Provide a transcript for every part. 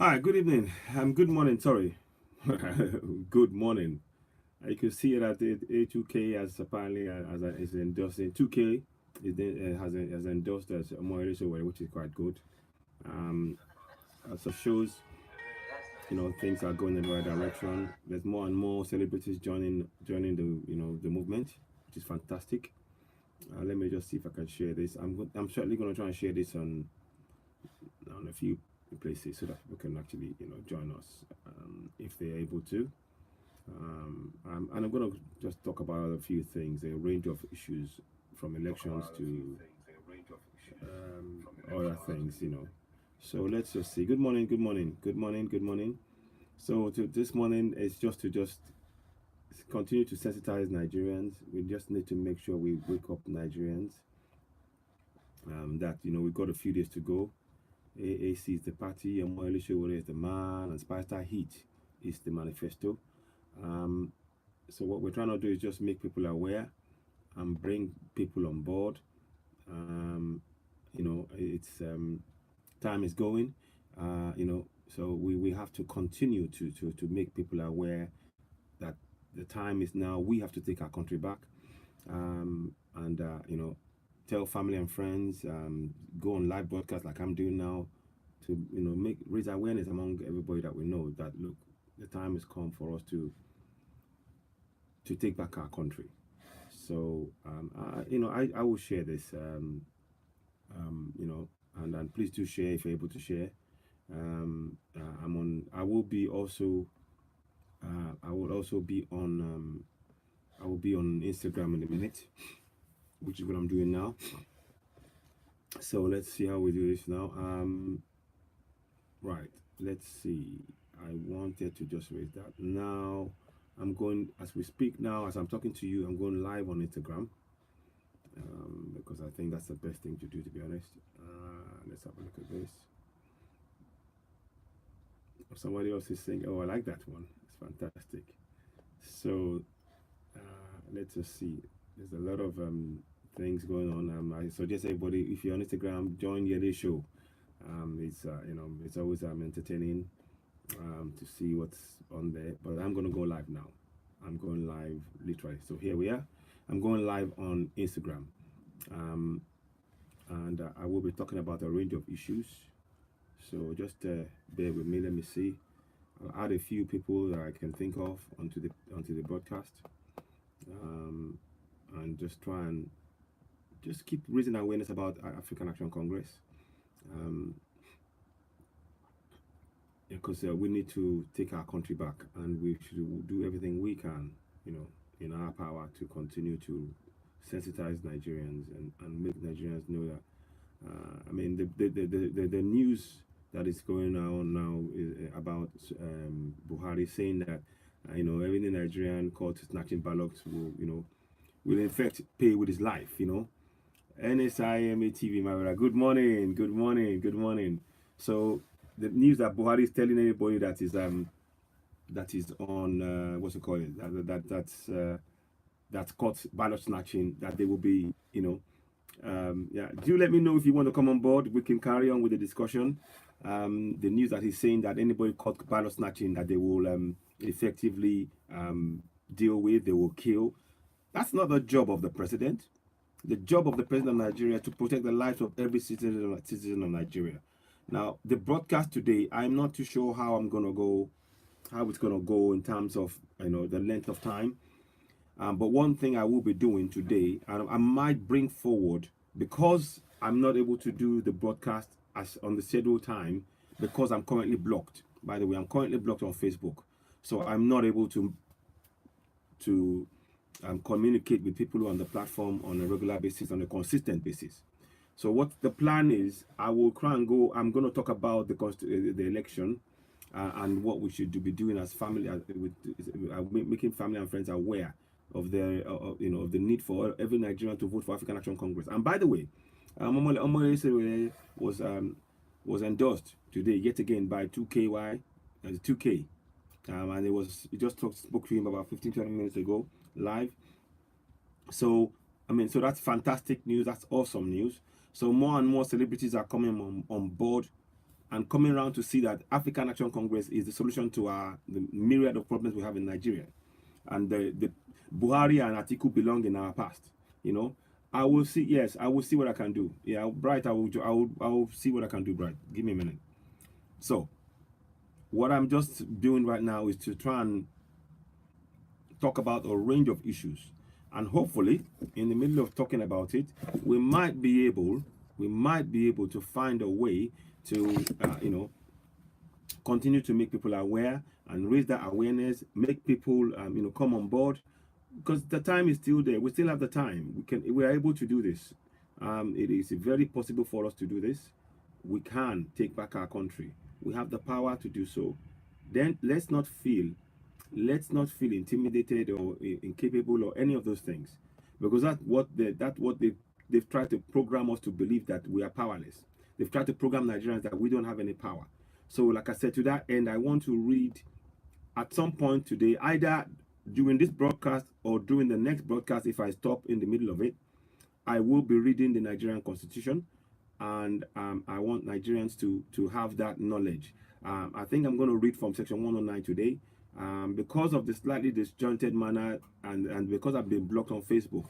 Hi, good evening. Good morning. Sorry, good morning. You can see that A2K has apparently is endorsing 2K has endorsed as Moelis Sowore, which is quite good. Um, so shows things are going in the right direction. There's more and more celebrities joining the movement, which is fantastic. Let me just see if I can share this. I'm certainly going to try and share this on a few places so that people can actually join us if they're able to. And I'm going to just talk about a few things, a range of issues from elections to other things. So let's just see. Good morning, good morning, good morning, good morning. So this morning is just to just continue to sensitize Nigerians. We just need to make sure we wake up Nigerians. That we've got a few days to go. AAC is the party, and Moelis Sowore is the man, and Spicer Heat is the manifesto. Um, so what we're trying to do is just make people aware and bring people on board. Um, it's time is going. So we have to continue to make people aware that the time is now. We have to take our country back, and tell family and friends. Go on live broadcast like I'm doing now to make raise awareness among everybody that we know that look, the time has come for us to take back our country. So I will share this. And please do share if you're able to share. I'm on. I will be also. I will also be on. I will be on Instagram in a minute, which is what I'm doing now. So let's see how we do this now. Right. Let's see. I wanted to just raise that. Now I'm going as we speak now. As I'm talking to you, I'm going live on Instagram. Because I think that's the best thing to do, to be honest. Let's have a look at this. Somebody else is saying, "Oh, I like that one. It's fantastic." So let's just see. There's a lot of things going on. I suggest everybody, if you're on Instagram, join the other show. It's always entertaining to see what's on there. But I'm gonna go live now. I'm going live literally. So here we are. I'm going live on Instagram. Um, and I will be talking about a range of issues. So just bear with me. Let me see. I'll add a few people that I can think of onto the broadcast, um, and just try and just keep raising awareness about African Action Congress, um, because we need to take our country back, and we should do everything we can, you know, in our power to continue to sensitize Nigerians and make Nigerians know that I mean, the news that is going on now is about Buhari saying that every Nigerian caught snatching ballots will in fact pay with his life. NSIMA TV, my brother. Good morning, good morning, good morning. So the news that Buhari is telling anybody that is on what's it called that's caught ballot snatching, that they will be yeah, do let me know if you want to come on board. We can carry on with the discussion. The news that he's saying that anybody caught ballot snatching, that they will effectively deal with, they will kill. That's not the job of the president. The job of the president of Nigeria is to protect the lives of every citizen of Nigeria. Now, the broadcast today, I'm not too sure how it's gonna go in terms of the length of time. But one thing I will be doing today, I might bring forward, because I'm not able to do the broadcast as on the scheduled time, because I'm currently blocked. By the way, I'm currently blocked on Facebook, so I'm not able to communicate with people on the platform on a regular basis, on a consistent basis. So what the plan is, I will try and go. I'm going to talk about the election and what we should be doing as family, making family and friends aware of of the need for every Nigerian to vote for African Action Congress. And by the way, Omole was endorsed today yet again by 2KY, 2K, and he just spoke to him about 15-20 minutes ago live. So so that's fantastic news. That's awesome news. So more and more celebrities are coming on board and coming around to see that African Action Congress is the solution to the myriad of problems we have in Nigeria. And the Buhari and Atiku belong in our past. You know, I will see. Yes, I will see what I can do. Yeah, Bright. I will see what I can do. Bright. Give me a minute. So, what I'm just doing right now is to try and talk about a range of issues, and hopefully, in the middle of talking about it, we might be able to find a way to, continue to make people aware and raise that awareness, make people, come on board, because the time is still there. We still have the time. We are able to do this. It is very possible for us to do this. We can take back our country. We have the power to do so. Then let's not feel intimidated or incapable or any of those things, because that's what they've tried to program us to believe, that we are powerless. They've tried to program Nigerians that we don't have any power. So, like I said, to that end, I want to read at some point today, either during this broadcast or during the next broadcast, if I stop in the middle of it, I will be reading the Nigerian Constitution, and I want Nigerians to have that knowledge. I think I'm going to read from section 109 today, because of the slightly disjointed manner, and because I've been blocked on Facebook.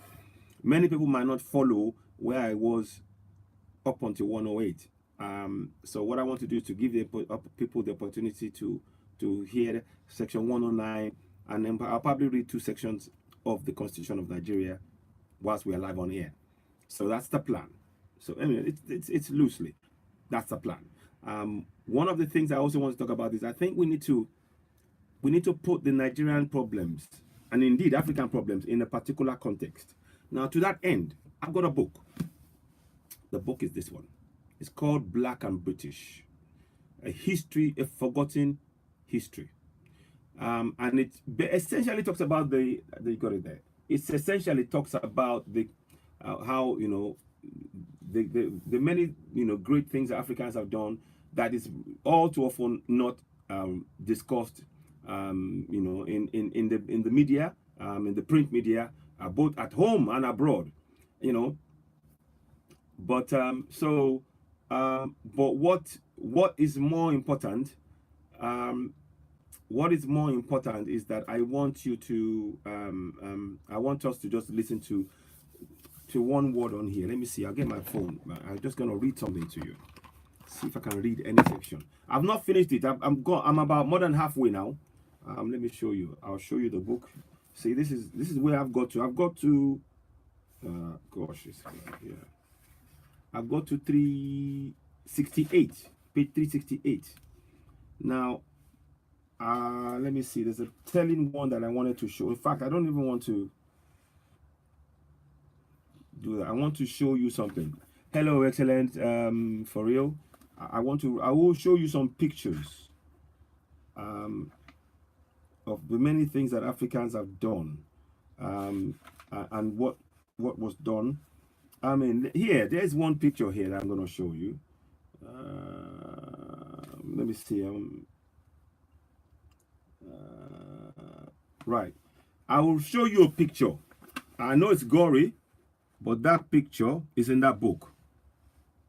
Many people might not follow where I was up until 108. So what I want to do is to give people the opportunity to hear section 109, and then I'll probably read 2 sections of the Constitution of Nigeria whilst we are live on air. So that's the plan. So anyway, it's loosely, that's the plan. One of the things I also want to talk about is, I think we need to put the Nigerian problems, and indeed African problems, in a particular context. Now, to that end, I've got a book. The book is this one. It's called Black and British, a forgotten history. And it essentially talks about you got it there. It essentially talks about how, the many, great things that Africans have done that is all too often not discussed, in the media, in the print media, both at home and abroad, But but what is more important? What is more important is that I want you to I want us to just listen to one word on here. Let me see. I'll get my phone. I'm just gonna read something to you. See if I can read any section. I've not finished it. I'm about more than halfway now. Let me show you. I'll show you the book. See, this is where I've got to. I've got to. Gosh, it's here. I've got to 368, page 368. Now, let me see. There's a telling one that I wanted to show. In fact, I don't even want to do that. I want to show you something. Hello, excellent. For real, I will show you some pictures of the many things that Africans have done, and what was done. I mean, there's one picture here that I'm going to show you. Let me see. Right. I will show you a picture. I know it's gory, but that picture is in that book.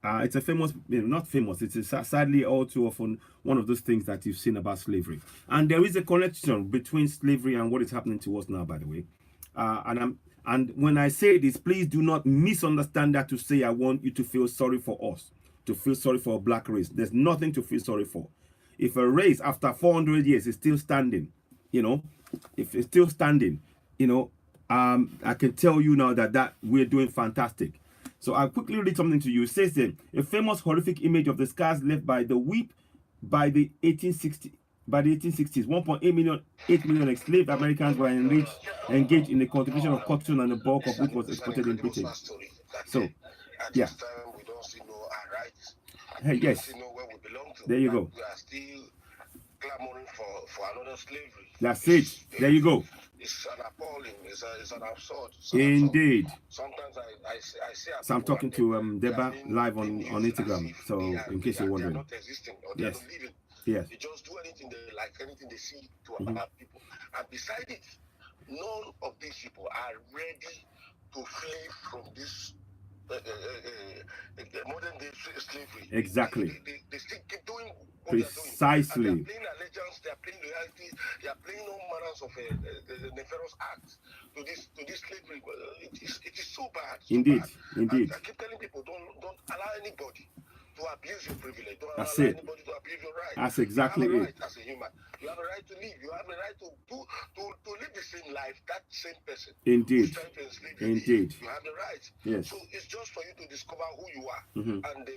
It's a famous, not famous, it's sadly all too often one of those things that you've seen about slavery. And there is a connection between slavery and what is happening to us now, by the way. And when I say this, please do not misunderstand that to say I want you to feel sorry for us, to feel sorry for a black race. There's nothing to feel sorry for. If a race after 400 years is still standing, if it's still standing, I can tell you now that we're doing fantastic. So I'll quickly read something to you. It says that a famous horrific image of the scars left by the whip by the 1860s. By the 1860s, 8 million enslaved Americans were engaged in the cultivation of cotton, and the bulk of which was exported in Britain. So, yeah. Hey, yes. There you go. We are still clamoring for another slavery. That's it. There you go. It's an appalling. It's an absurd. Indeed. Sometimes I see. So I'm talking to Deba live on Instagram. So in case you're wondering. They're not existing, or they're not living. Yes. They just do anything they like, anything they see to other people. And beside it, none of these people are ready to flee from this modern day slavery. Exactly. They still keep doing what they are doing. And Precisely. they are playing allegiance, they are playing loyalty, they are playing all manners of nefarious acts to this slavery. It is so bad. So Indeed. bad. Indeed. I keep telling people, don't allow anybody to abuse your privilege. Don't That's allow it. anybody to abuse your right. That's exactly you have a it. right as a human. You have a right to live. You have a right to live the same life that same person Indeed. who's trying to enslave you. Indeed. You have the right. Yes. So it's just for you to discover who you are and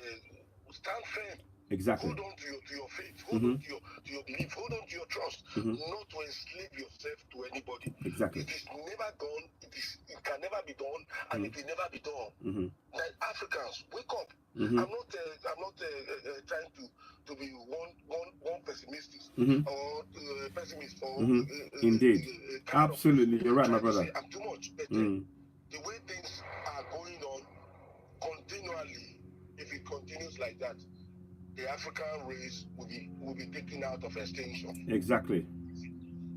stand firm. Exactly. Hold on to your faith. Hold on to your belief. Hold on to your trust. Not to enslave yourself to anybody. Exactly. It is never done. It can never be done, and it will never be done. Like Africans, wake up. I'm not trying to be one pessimist or pessimist or Indeed. Absolutely, you're right, my brother. I'm too much. But the way things are going on continually, if it continues like that, the African race will be taken out of extinction. Exactly.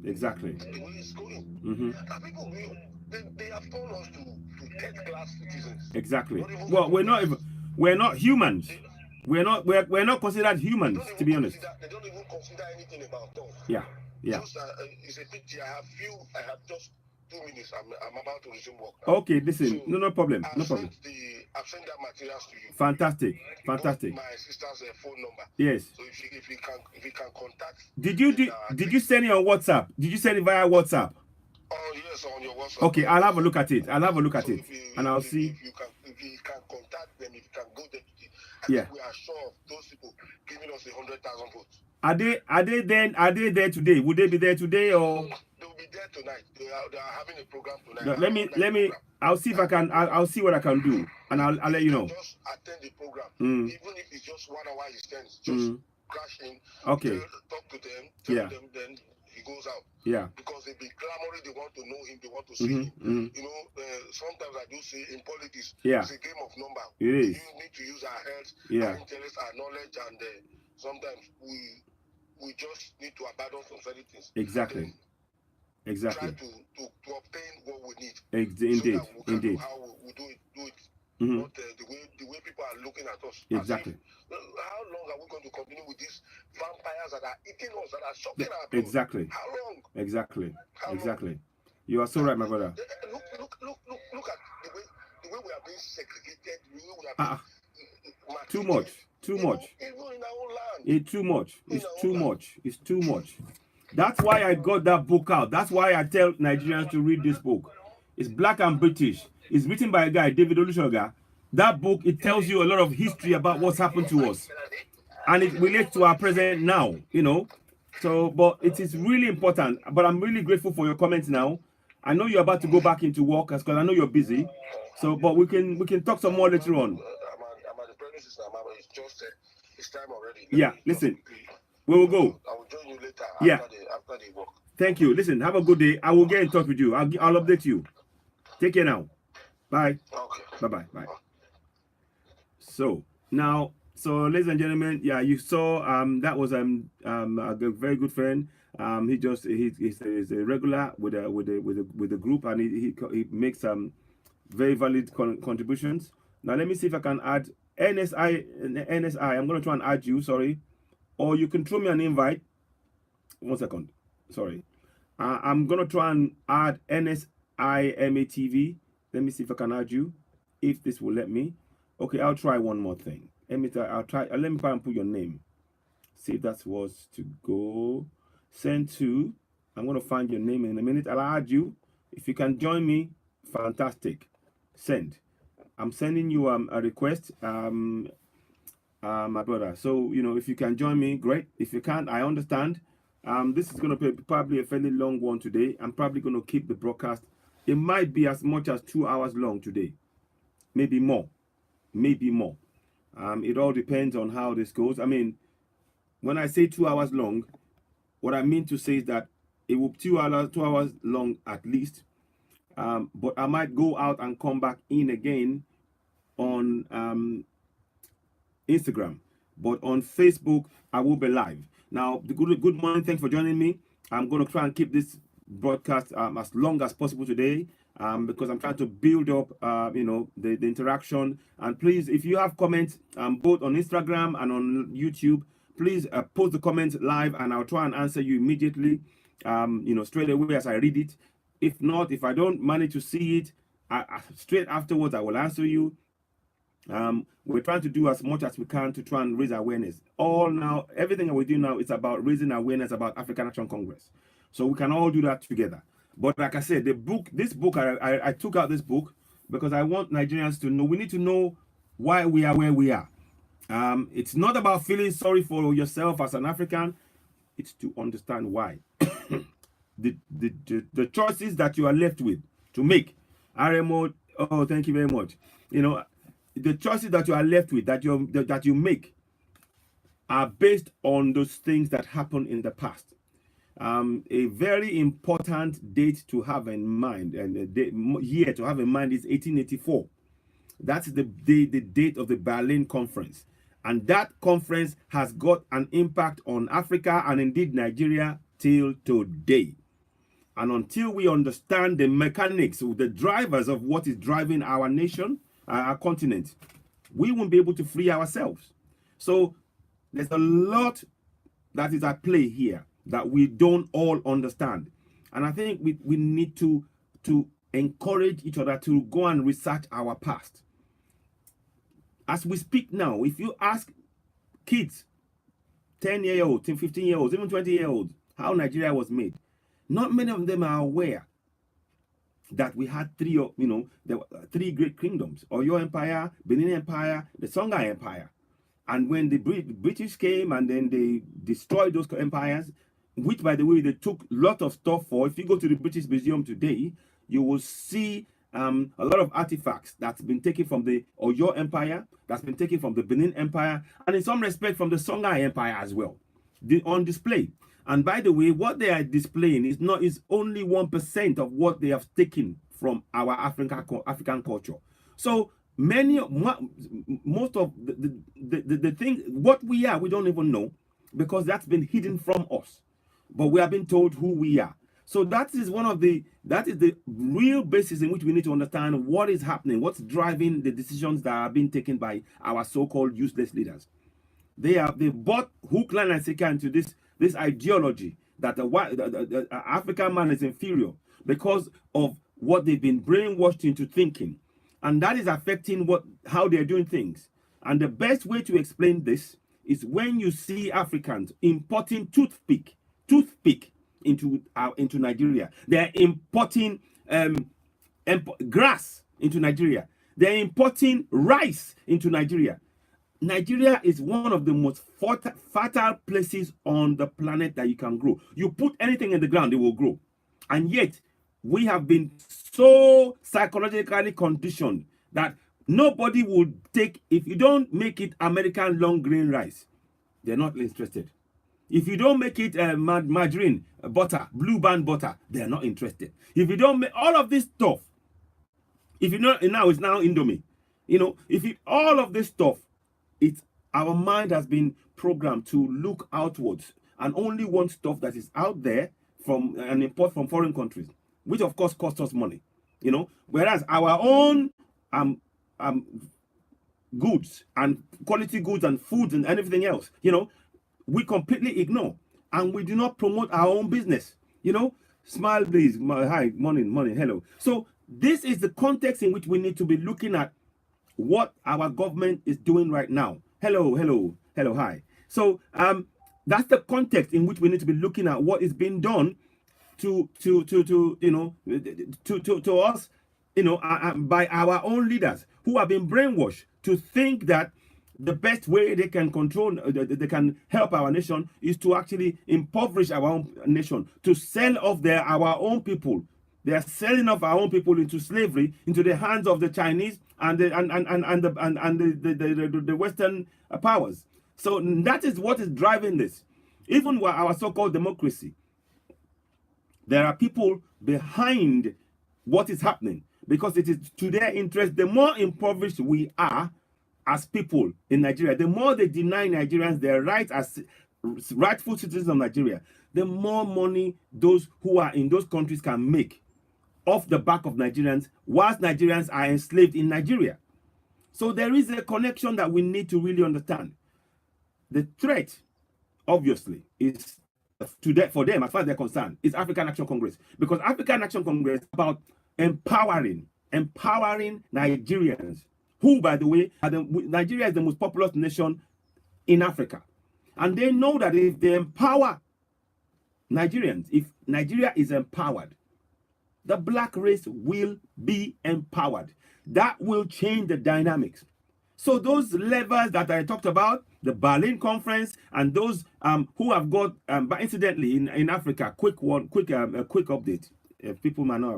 Exactly. The way it's going. And people they have turned us to third-class citizens. Exactly. Well, we're not humans. We're not considered humans, to be honest. They don't even consider anything about us. Yeah. Yeah. Just, it's a pity. I have just 2 minutes. I'm about to resume work now. Okay, listen. So no problem. No problem. I've sent that materials to you. Fantastic. Fantastic. My sister's phone number. Yes. So if you can contact. Did you send it on WhatsApp? Did you send it via WhatsApp? Oh yes, on your WhatsApp. Okay, I'll have a look at it. And I'll see. If you can contact them, if you can go there today. I think we are sure of those people giving us 100,000 votes. Are they there today? Would they be there today or? They'll be there tonight. They are having a program tonight. Let me. I'll see if I can. I'll see what I can do, and I'll let you know. Just attend the program, even if it's just 1 hour distance. Just crash in. Okay. Talk to them. Tell them. Then he goes out. Yeah. Because they be clamoring. They want to know him. They want to see him. You know. Sometimes I do say in politics, it's a game of number. It is. You need to use our heads, our intelligence, our knowledge, and sometimes we just need to abandon some certain things. Exactly. Exactly. Try to obtain what we need. Indeed. So that we can do how we do it. Not the way people are looking at us. Exactly. How long are we going to continue with these vampires that are eating us, that are shocking our people? Exactly. How long? Exactly. How exactly. Long? You are so right, my brother. Look at the way we are being segregated. The way we are being too much. Even in our own land. It's too much. That's why I got that book out. That's why I tell Nigerians to read this book. It's Black and British. It's written by a guy, David Olusoga. That book, it tells you a lot of history about what's happened to us. And it relates to our present now, you know. So, but it is really important. But I'm really grateful for your comments now. I know you're about to go back into work because I know you're busy. So, but we can talk some more later on. I'm at the premises now, it's just it's time already. Listen. We will go. I will join you later after the work. Thank you. Listen, have a good day. I will get in touch with you. I'll update you. Take care now. Bye. Okay. Bye. So now, ladies and gentlemen, you saw that was a very good friend. He's a regular with the group, and he makes very valid contributions. Now let me see if I can add NSI. I'm going to try and add you. Sorry. Or you can throw me an invite. 1 second. Sorry. I'm going to try and add NSIMATV. Let me see if I can add you. If this will let me. Okay, I'll try one more thing. Let me try and put your name. See if that was to go. Send to. I'm going to find your name in a minute. I'll add you. If you can join me, fantastic. Send. I'm sending you a request. My brother, so if you can join me, great. If you can't, I understand. This is going to be probably a fairly long one today. I'm probably going to keep the broadcast. It might be as much as 2 hours long today, maybe more. It all depends on how this goes. I mean, when I say 2 hours long, what I mean to say is that it will be 2 hours long at least. But I might go out and come back in again on Instagram, but on Facebook I will be live. Now, good morning. Thanks for joining me. I'm going to try and keep this broadcast as long as possible today, because I'm trying to build up the interaction. And please, if you have comments both on Instagram and on YouTube, please post the comments live, and I'll try and answer you immediately, straight away as I read it. If not, if I don't manage to see it, straight afterwards, I will answer you. We're trying to do as much as we can to try and raise awareness. Everything that we do now is about raising awareness about African Action Congress. So we can all do that together. But like I said, this book, I took out this book because I want Nigerians to know, we need to know why we are where we are. It's not about feeling sorry for yourself as an African. It's to understand why. the choices that you are left with to make. RMO, oh, thank you very much. The choices that you are left with, that you make, are based on those things that happened in the past. A very important date to have in mind, and the year to have in mind, is 1884. That's the date of the Berlin Conference. And that conference has got an impact on Africa and indeed Nigeria till today. And until we understand the mechanics, the drivers of what is driving our nation, our continent, we won't be able to free ourselves. So there's a lot that is at play here that we don't all understand. And I think we need to encourage each other to go and research our past. As we speak now, if you ask kids, 10-year-olds, 15-year-olds, even 20-year-olds, how Nigeria was made, not many of them are aware that we had three great kingdoms: Oyo Empire, Benin Empire, the Songhai Empire. And when the British came and then they destroyed those empires, which, by the way, they took a lot of stuff for. If you go to the British Museum today, you will see a lot of artifacts that's been taken from the Oyo Empire, that's been taken from the Benin Empire, and in some respect from the Songhai Empire as well, on display. And by the way, what they are displaying is only 1% of what they have taken from our African culture. So most of the thing, what we are, we don't even know, because that's been hidden from us. But we have been told who we are. So that is the real basis in which we need to understand what is happening, what's driving the decisions that are being taken by our so-called useless leaders. They bought hook, line, and sinker into this ideology that the African man is inferior because of what they've been brainwashed into thinking. And that is affecting how they're doing things. And the best way to explain this is when you see Africans importing toothpick into Nigeria. They're importing grass into Nigeria. They're importing rice into Nigeria. Nigeria is one of the most fertile places on the planet that you can grow. You put anything in the ground, it will grow. And yet, we have been so psychologically conditioned that nobody would take, if you don't make it American long grain rice, they're not interested. If you don't make it margarine, butter, blue band butter, they're not interested. If you don't make all of this stuff, if you know, now it's now Indomie, all of this stuff, our mind has been programmed to look outwards and only want stuff that is out there from an import from foreign countries, which of course costs us money, whereas our own goods and quality goods and foods and anything else, we completely ignore, and we do not promote our own business. Smile, please. Hi, morning, hello. So this is the context in which we need to be looking at what our government is doing right now. Hello, hi. So that's the context in which we need to be looking at what is being done to us, by our own leaders who have been brainwashed to think that the best way they can control, they can help our nation, is to actually impoverish our own nation, to sell off our own people. They are selling off our own people into slavery, into the hands of the Chinese and the Western powers. So that is what is driving this. Even with our so-called democracy, there are people behind what is happening because it is to their interest. The more impoverished we are as people in Nigeria, the more they deny Nigerians their rights as rightful citizens of Nigeria, the more money those who are in those countries can make off the back of Nigerians, whilst Nigerians are enslaved in Nigeria. So there is a connection that we need to really understand. The threat obviously, is for them, as far as they're concerned, is African Action Congress. Because African Action Congress is about empowering Nigerians, who, by the way, Nigeria is the most populous nation in Africa. And they know that if they empower Nigerians, if Nigeria is empowered, the black race will be empowered. That will change the dynamics. So those levers that I talked about, the Berlin Conference, and those who have got, but incidentally, in Africa, quick update. If people might not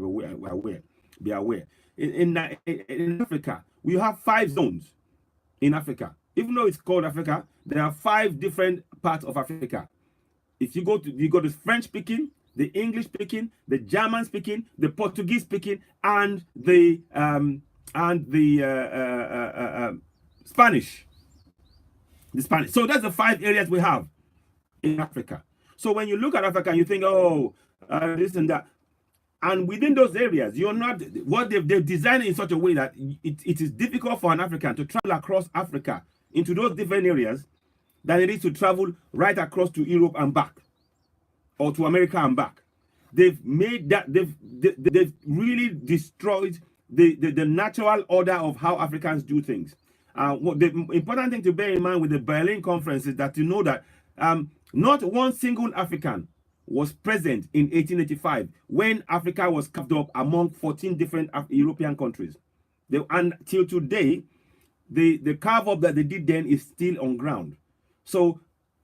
be aware. In Africa, we have 5 zones in Africa. Even though it's called Africa, there are 5 different parts of Africa. If you go to French speaking, the English speaking, the German speaking, the Portuguese speaking, and the Spanish. The Spanish. So that's the 5 areas we have in Africa. So when you look at Africa, you think, oh, this and that. And within those areas, you're not, what they've designed in such a way that it is difficult for an African to travel across Africa into those different areas than it is to travel right across to Europe and back, or to America and back. They've made that, they've really destroyed the natural order of how Africans do things. What the important thing to bear in mind with the Berlin Conference is that you know that not one single African was present in 1885 when Africa was carved up among 14 different European countries. And till today, the carve up that they did then is still on ground. So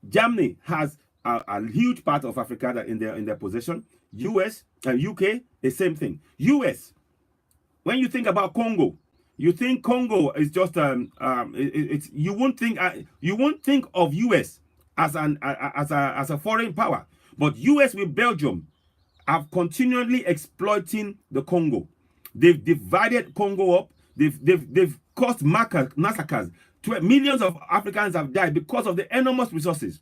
Germany has a huge part of Africa that in their possession. US and UK, the same thing. US, when you think about Congo, you think Congo is just you won't think of US as a foreign power, but US with Belgium are continually exploiting the Congo. They've divided Congo up. They've caused massacres. Millions of Africans have died because of the enormous resources.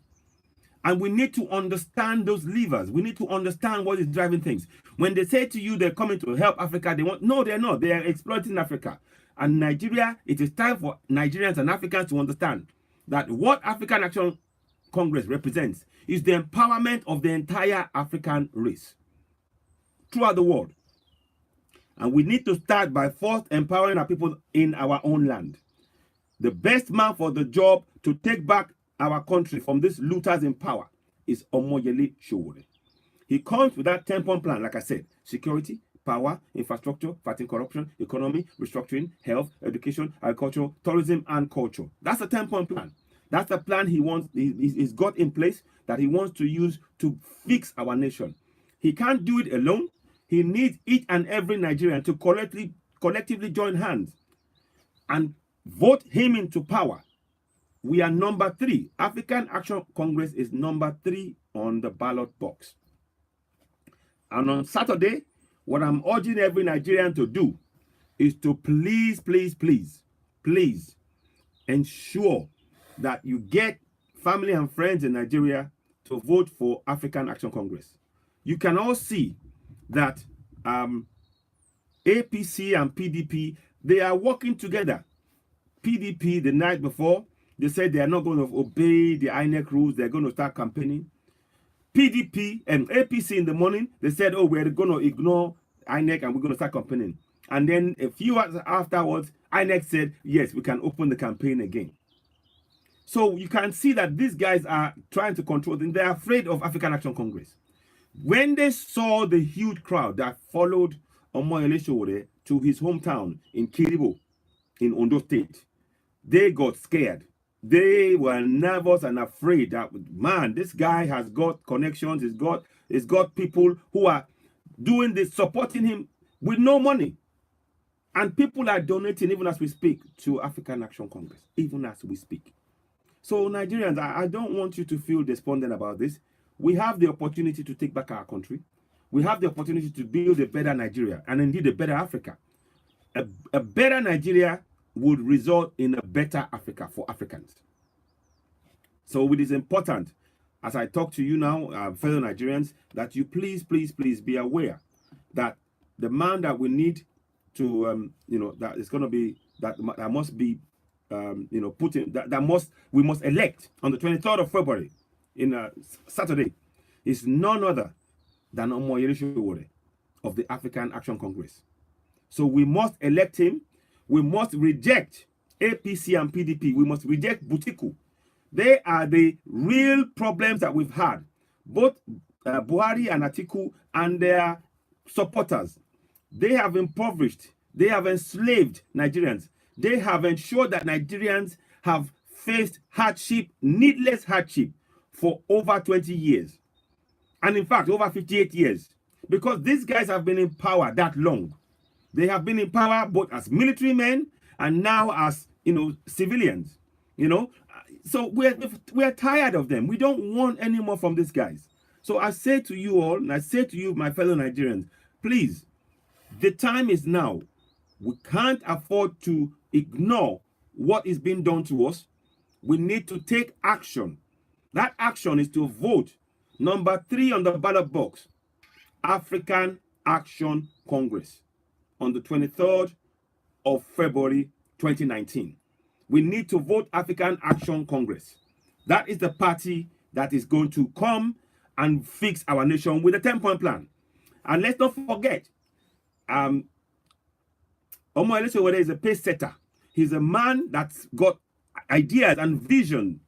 And we need to understand those levers. We need to understand what is driving things. When they say to you they're coming to help Africa, no, they're not. They are exploiting Africa. And Nigeria, it is time for Nigerians and Africans to understand that what African Action Congress represents is the empowerment of the entire African race throughout the world. And we need to start by first empowering our people in our own land. The best man for the job to take back our country from these looters in power is Omoyele Sowore. He comes with that 10-point plan, like I said: security, power, infrastructure, fighting corruption, economy, restructuring, health, education, agriculture, tourism, and culture. That's a 10-point plan. That's the plan he's got in place that he wants to use to fix our nation. He can't do it alone. He needs each and every Nigerian to collectively join hands and vote him into power. We are number 3. African Action Congress is number 3 on the ballot box. And on Saturday, what I'm urging every Nigerian to do is to please ensure that you get family and friends in Nigeria to vote for African Action Congress. You can all see that APC and PDP, they are working together. PDP, the night before, they said they are not going to obey the INEC rules. They're going to start campaigning. PDP and APC in the morning, they said, oh, we're going to ignore INEC and we're going to start campaigning. And then a few hours afterwards, INEC said, yes, we can open the campaign again. So you can see that these guys are trying to control them. They're afraid of African Action Congress. When they saw the huge crowd that followed Omoyele Sowore to his hometown in Kiribo, in Ondo State, they got scared. They were nervous and afraid that, man, this guy has got connections. He's got people who are doing this, supporting him with no money. And people are donating, even as we speak, to African Action Congress, even as we speak. So Nigerians, I don't want you to feel despondent about this. We have the opportunity to take back our country. We have the opportunity to build a better Nigeria, and indeed a better Africa. A better Nigeria would result in a better Africa for Africans. So it is important, as I talk to you now, fellow Nigerians, that you please be aware that the man that we need to, that is going to be, that must be, put in, we must elect on the 23rd of February Saturday is none other than Omoyele Sowore of the African Action Congress. So we must elect him. We must reject APC and PDP. We must reject Butiku. They are the real problems that we've had. Both Buhari and Atiku and their supporters, they have impoverished, they have enslaved Nigerians. They have ensured that Nigerians have faced hardship, needless hardship, for over 20 years. And in fact, over 58 years. Because these guys have been in power that long. They have been in power both as military men and now as, civilians. So we're tired of them. We don't want any more from these guys. So I say to you all, and I say to you, my fellow Nigerians, please, the time is now. We can't afford to ignore what is being done to us. We need to take action. That action is to vote number 3 on the ballot box, African Action Congress, on the 23rd of February 2019. We need to vote African Action Congress. That is the party that is going to come and fix our nation with a 10-point plan. And let's not forget, Omoyele Sowore is a pace setter. He's a man that's got ideas and vision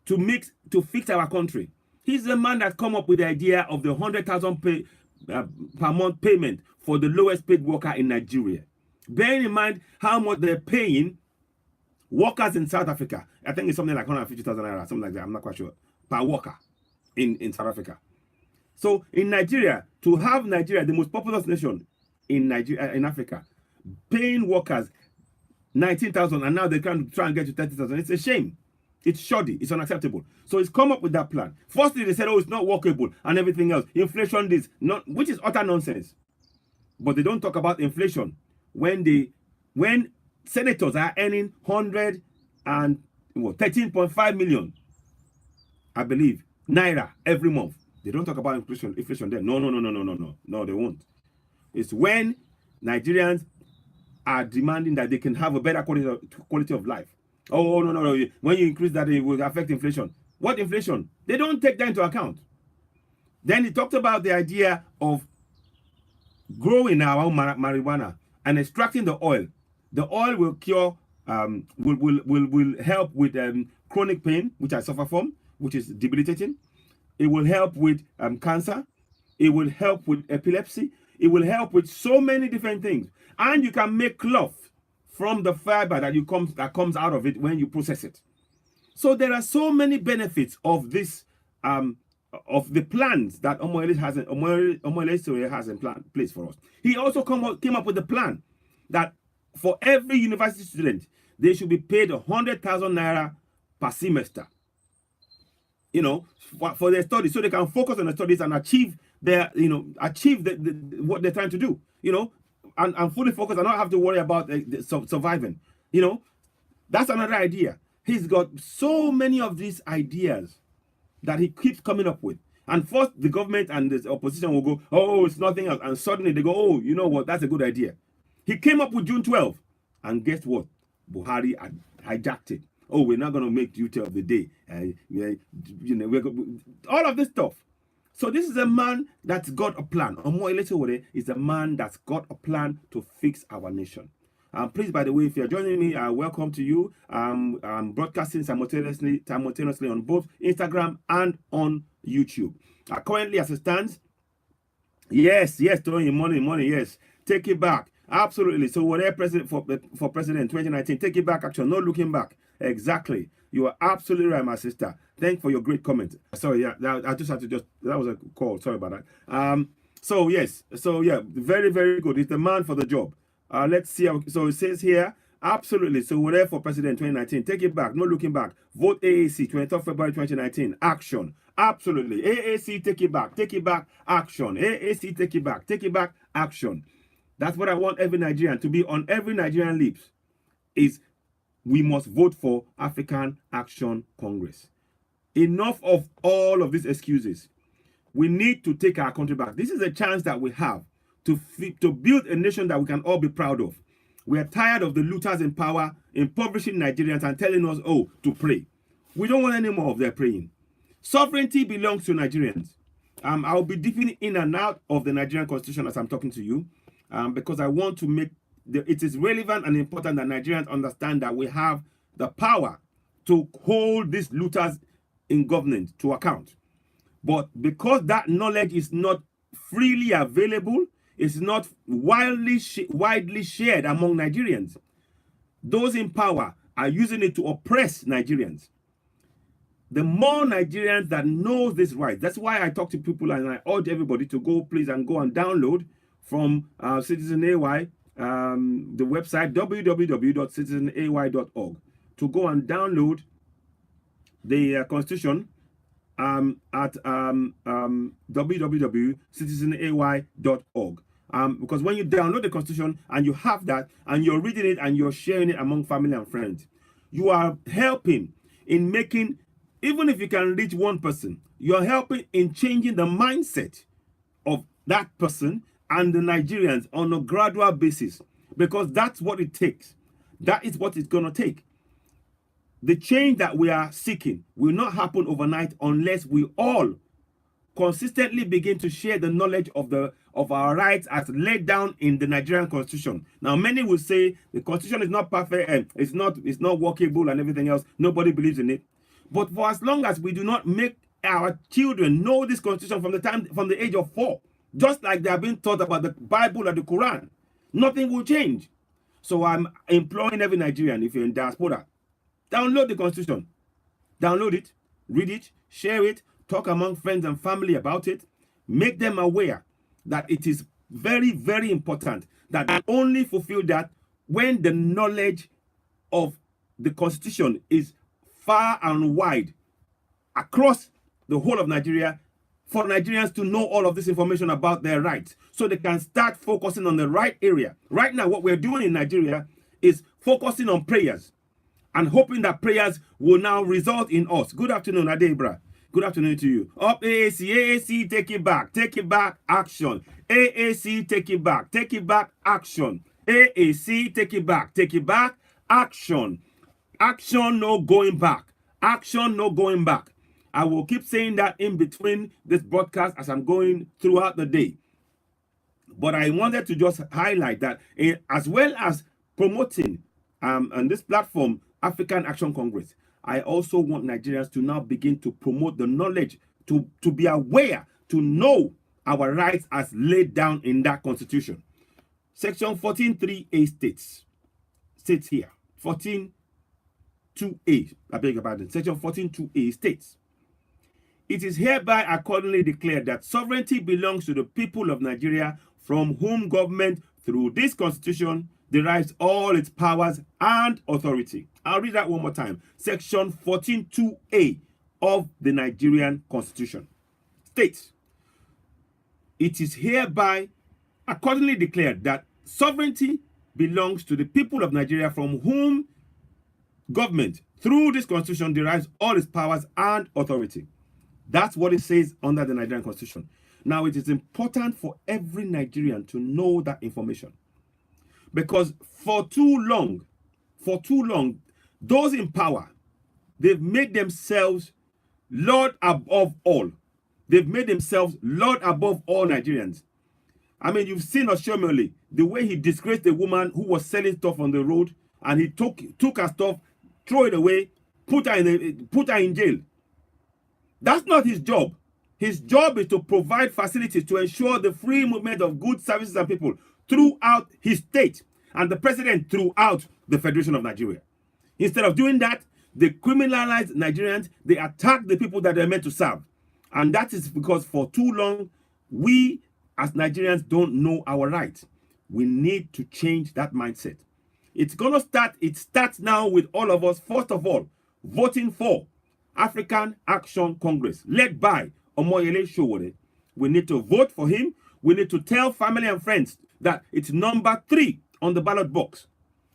to fix our country. He's the man that come up with the idea of the 100,000 per month payment for the lowest paid worker in Nigeria. Bearing in mind how much they're paying workers in South Africa. I think it's something like 150,000 naira, something like that. I'm not quite sure. Per worker in South Africa. So in Nigeria, to have Nigeria, the most populous nation in Africa, paying workers 19,000, and now they can try and get to 30,000. It's a shame. It's shoddy. It's unacceptable. So he's come up with that plan. Firstly, they said, it's not workable and everything else. Inflation is not, which is utter nonsense. But they don't talk about inflation when senators are earning 13.5 million, I believe, naira every month. They don't talk about inflation there. No, they won't. It's when Nigerians are demanding that they can have a better quality of life. Oh, no. When you increase that, it will affect inflation. What inflation? They don't take that into account. Then he talked about the idea of growing our own marijuana and extracting the oil. The oil will cure, will help with chronic pain, which I suffer from, which is debilitating. It will help with cancer. It will help with epilepsy. It will help with so many different things. And you can make cloth from the fiber that comes out of it when you process it. So there are so many benefits of this, of the plans that Omoyele Sowore has in place for us. He also came up with a plan that for every university student, they should be paid 100,000 naira per semester. For their studies, so they can focus on the studies and achieve what they're trying to do. And fully focus and not have to worry about surviving. That's another idea. He's got so many of these ideas that he keeps coming up with. And first, the government and the opposition will go, oh, it's nothing else. And suddenly they go, oh, you know what? That's a good idea. He came up with June 12. And guess what? Buhari hijacked it. Oh, we're not going to make duty of the day. All of this stuff. So this is a man that's got a plan. Omoyele Sowore is a man that's got a plan to fix our nation. Please, by the way, if you're joining me, welcome to you. I'm broadcasting simultaneously on both Instagram and on YouTube. Currently, as it stands, yes, Tony, money, yes. Take it back. Absolutely. So whatever president for president 2019, take it back action, no looking back. Exactly. You are absolutely right, my sister. Thanks for your great comment. Sorry, yeah, I just had to that was a call. Sorry about that. So yes, very, very good. It's the man for the job. Let's see how, so it says here, absolutely. So whatever for president 2019, take it back, no looking back. Vote AAC 23rd February 2019. Action. Absolutely. AAC, take it back, action. AAC, take it back, action. That's what I want every Nigerian to be on every Nigerian lips, is we must vote for African Action Congress. Enough of all of these excuses. We need to take our country back. This is a chance that we have to build a nation that we can all be proud of. We are tired of the looters in power, impoverishing Nigerians and telling us, oh, to pray. We don't want any more of their praying. Sovereignty belongs to Nigerians. I'll be dipping in and out of the Nigerian constitution as I'm talking to you, because I want to make it is relevant and important that Nigerians understand that we have the power to hold these looters in government to account. But because that knowledge is not freely available, it's not widely shared among Nigerians, those in power are using it to oppress Nigerians. The more Nigerians that know this right, that's why I talk to people and I urge everybody to go and download from Citizen AY, the website www.citizenay.org, to go and download the Constitution at www.citizenay.org. Because when you download the Constitution and you have that and you're reading it and you're sharing it among family and friends, you are helping in making, even if you can reach one person, you're helping in changing the mindset of that person and the Nigerians on a gradual basis, because that's what it takes. That is what it's going to take. The change that we are seeking will not happen overnight unless we all consistently begin to share the knowledge of our rights as laid down in the Nigerian Constitution. Now, many will say the Constitution is not perfect and it's not workable and everything else. Nobody believes in it. But for as long as we do not make our children know this Constitution from the age of 4, just like they have been taught about the Bible or the Quran, nothing will change. So I'm imploring every Nigerian, if you're in diaspora, download the Constitution. Download it, read it, share it, talk among friends and family about it. Make them aware that it is very, very important that they only fulfill that when the knowledge of the Constitution is far and wide across the whole of Nigeria, for Nigerians to know all of this information about their rights so they can start focusing on the right area. Right now, what we're doing in Nigeria is focusing on prayers and hoping that prayers will now result in us. Good afternoon, Adebra. Good afternoon to you. Up AAC, take it back, action. AAC, take it back, action. AAC, take it back, action. Action, no going back. Action, no going back. I will keep saying that in between this broadcast as I'm going throughout the day. But I wanted to just highlight that as well as promoting on this platform, African Action Congress, I also want Nigerians to now begin to promote the knowledge, to be aware, to know our rights as laid down in that Constitution. Section 14.3a states here, 14.2a, I beg your pardon, Section 14.2a states, it is hereby accordingly declared that sovereignty belongs to the people of Nigeria, from whom government, through this Constitution, derives all its powers and authority. I'll read that one more time. Section 14.2a of the Nigerian Constitution states, it is hereby accordingly declared that sovereignty belongs to the people of Nigeria, from whom government, through this Constitution, derives all its powers and authority. That's what it says under the Nigerian Constitution. Now, it is important for every Nigerian to know that information, because for too long, those in power, they've made themselves Lord above all. They've made themselves Lord above all Nigerians. I mean, you've seen Oshomole, the way he disgraced a woman who was selling stuff on the road, and he took her stuff, threw it away, put her in jail. That's not his job. His job is to provide facilities to ensure the free movement of goods, services, and people throughout his state, and the president throughout the Federation of Nigeria. Instead of doing that, they criminalize Nigerians, they attack the people that they're meant to serve. And that is because for too long, we as Nigerians don't know our rights. We need to change that mindset. It starts now with all of us, first of all, voting for African Action Congress, led by Omoyele Sowore. We need to vote for him. We need to tell family and friends that it's number 3 on the ballot box.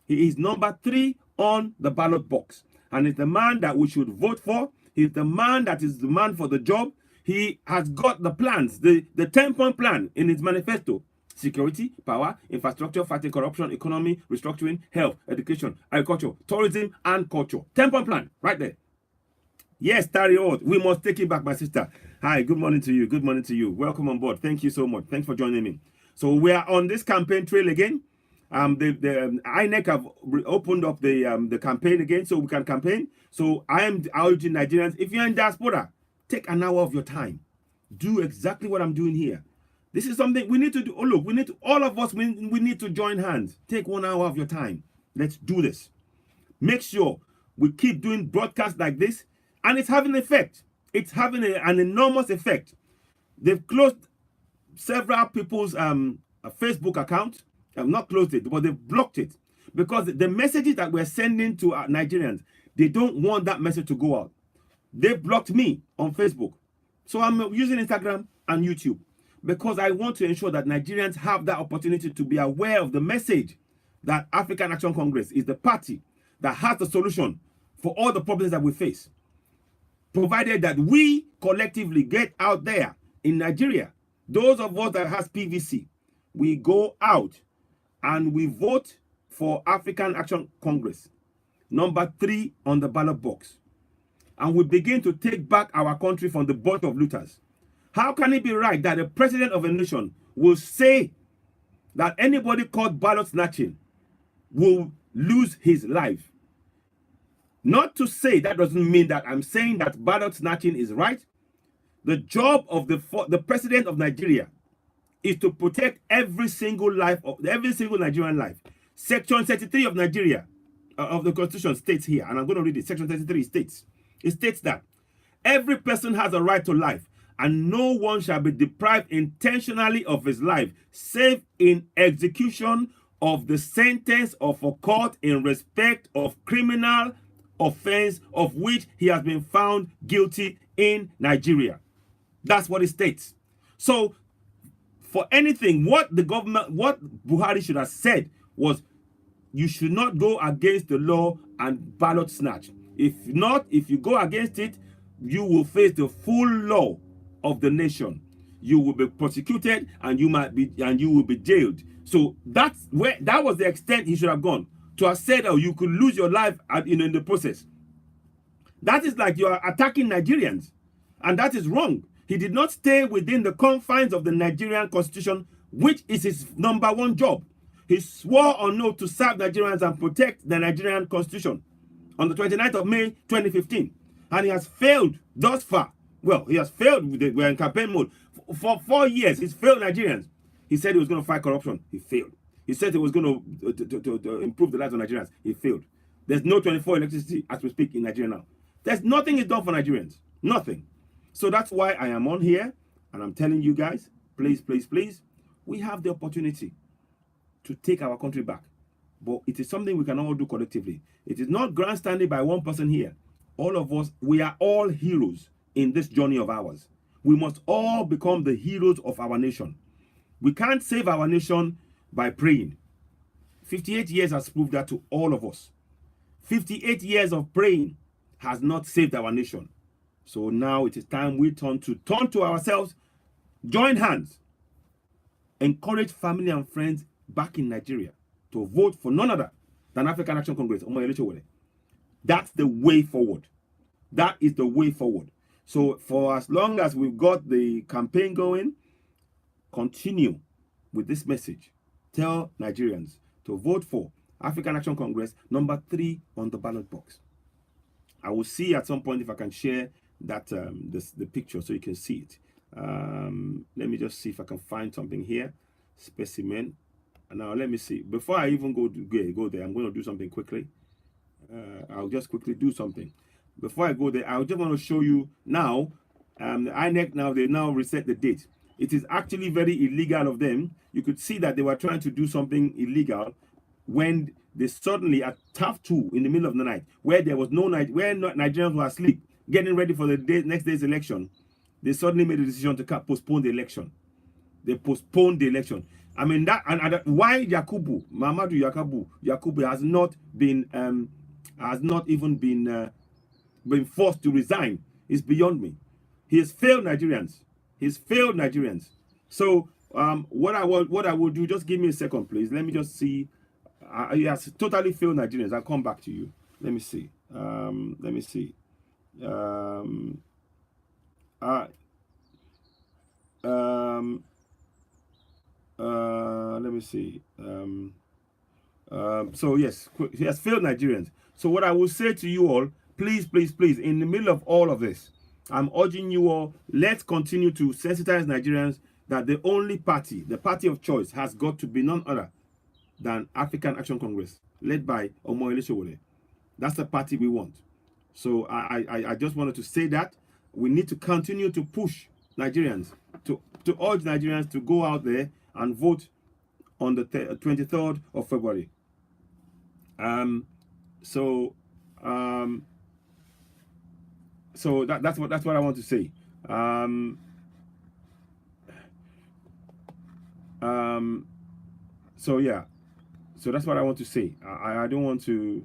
He is number 3 on the ballot box. And it's the man that we should vote for. He's the man that is the man for the job. He has got the plans, the 10-point plan in his manifesto. Security, power, infrastructure, fighting corruption, economy, restructuring, health, education, agriculture, tourism, and culture. 10-point plan, right there. Yes, Tariot. We must take it back, my sister. Hi, good morning to you. Good morning to you. Welcome on board. Thank you so much. Thanks for joining me. So we are on this campaign trail again. The INEC have opened up the campaign again, so we can campaign. So I am urging Nigerians, if you're in diaspora, take an hour of your time. Do exactly what I'm doing here. This is something we need to do. Oh, look, we need to, all of us, we need to join hands. Take 1 hour of your time. Let's do this. Make sure we keep doing broadcasts like this, and it's having an effect. It's having an enormous effect. They've closed several people's Facebook account. Not closed it, but they've blocked it, because the messages that we're sending to Nigerians, they don't want that message to go out. They blocked me on Facebook. So I'm using Instagram and YouTube, because I want to ensure that Nigerians have that opportunity to be aware of the message that African Action Congress is the party that has the solution for all the problems that we face, provided that we collectively get out there in Nigeria. Those of us that has PVC, we go out and we vote for African Action Congress, number 3 on the ballot box, and we begin to take back our country from the butt of looters. How can it be right that the president of a nation will say that anybody caught ballot snatching will lose his life? Not to say that doesn't mean that I'm saying that ballot snatching is right. The job of the president of Nigeria is to protect every single life of every single Nigerian life. Section 33 of Nigeria of the Constitution states here, and I'm going to read it. Section 33 states, it states that every person has a right to life, and no one shall be deprived intentionally of his life, save in execution of the sentence of a court in respect of criminal offense of which he has been found guilty in Nigeria. That's what it states. So for anything, what Buhari should have said was, you should not go against the law and ballot snatch. If you go against it, you will face the full law of the nation. You will be prosecuted, and you will be jailed. So that was the extent he should have gone, to have said, oh, you could lose your life in the process. That is like you are attacking Nigerians, and that is wrong. He did not stay within the confines of the Nigerian constitution, which is his number 1 job. He swore on oath to serve Nigerians and protect the Nigerian constitution on the 29th of May, 2015. And he has failed thus far. Well, he has failed. We're in campaign mode. For 4 years, he's failed Nigerians. He said he was going to fight corruption. He failed. He said he was going to improve the lives of Nigerians. He failed. There's no 24 electricity as we speak in Nigeria now. There's nothing is done for Nigerians. Nothing. So that's why I am on here, and I'm telling you guys, please, please, please, we have the opportunity to take our country back. But it is something we can all do collectively. It is not grandstanding by one person here. All of us, we are all heroes in this journey of ours. We must all become the heroes of our nation. We can't save our nation by praying. 58 years has proved that to all of us. 58 years of praying has not saved our nation. So now it is time we turn to ourselves, join hands, encourage family and friends back in Nigeria to vote for none other than African Action Congress. That's the way forward. That is the way forward. So for as long as we've got the campaign going, continue with this message. Tell Nigerians to vote for African Action Congress, number 3 on the ballot box. I will see at some point if I can share that the picture so you can see it. Let me just see if I can find something here. Specimen. Now let me see. Before I even go there, I'm going to do something quickly. I'll just quickly do something. Before I go there, I just want to show you now. The INEC now, they now reset the date. It is actually very illegal of them. You could see that they were trying to do something illegal when they suddenly at 2:30 in the middle of the night, where there was no night, where Nigerians were asleep, getting ready for the next day's election, they suddenly made a decision to postpone the election. They postponed the election. I mean that, and why Mamadou Yakubu has not even been forced to resign is beyond me. He has failed Nigerians. He's failed Nigerians. So what I will do, just give me a second, please. Let me just see. He has totally failed Nigerians. I'll come back to you. Let me see. Um, uh, um, let me see. So yes, he has failed Nigerians. So what I will say to you all, please, please, please, in the middle of all of this, I'm urging you all, let's continue to sensitize Nigerians that the only party, the party of choice, has got to be none other than African Action Congress, led by Omoyele Sowore. That's the party we want. So I just wanted to say that we need to continue to push Nigerians, to urge Nigerians to go out there and vote on the 23rd of February. So that's what I want to say. So yeah, so that's what I want to say. I don't want to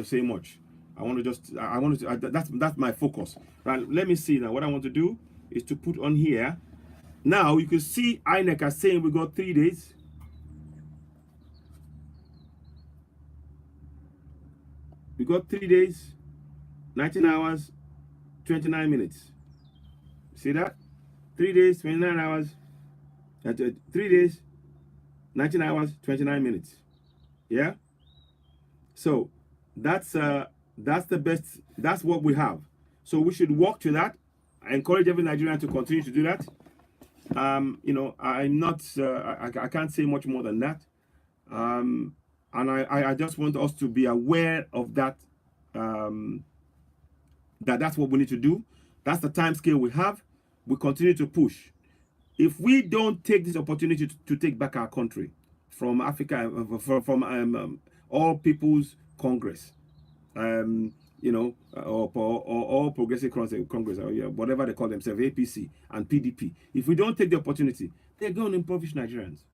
say much. That's my focus. Right, let me see now. What I want to do is to put on here. Now you can see INEC are saying we got 3 days. We got 3 days, 19 hours, 29 minutes. See that? 3 days, 29 hours, 3 days, 19 hours, 29 minutes. Yeah? So that's the best, that's what we have. So we should work to that. I encourage every Nigerian to continue to do that. You know, I'm not, I can't say much more than that. And I just want us to be aware of that, that's what we need to do. That's the time scale we have. We continue to push. If we don't take this opportunity to take back our country from Africa, from All People's Congress, you know, or All Progressive Congress, or whatever they call themselves, APC and PDP. If we don't take the opportunity, they're going to impoverish Nigerians.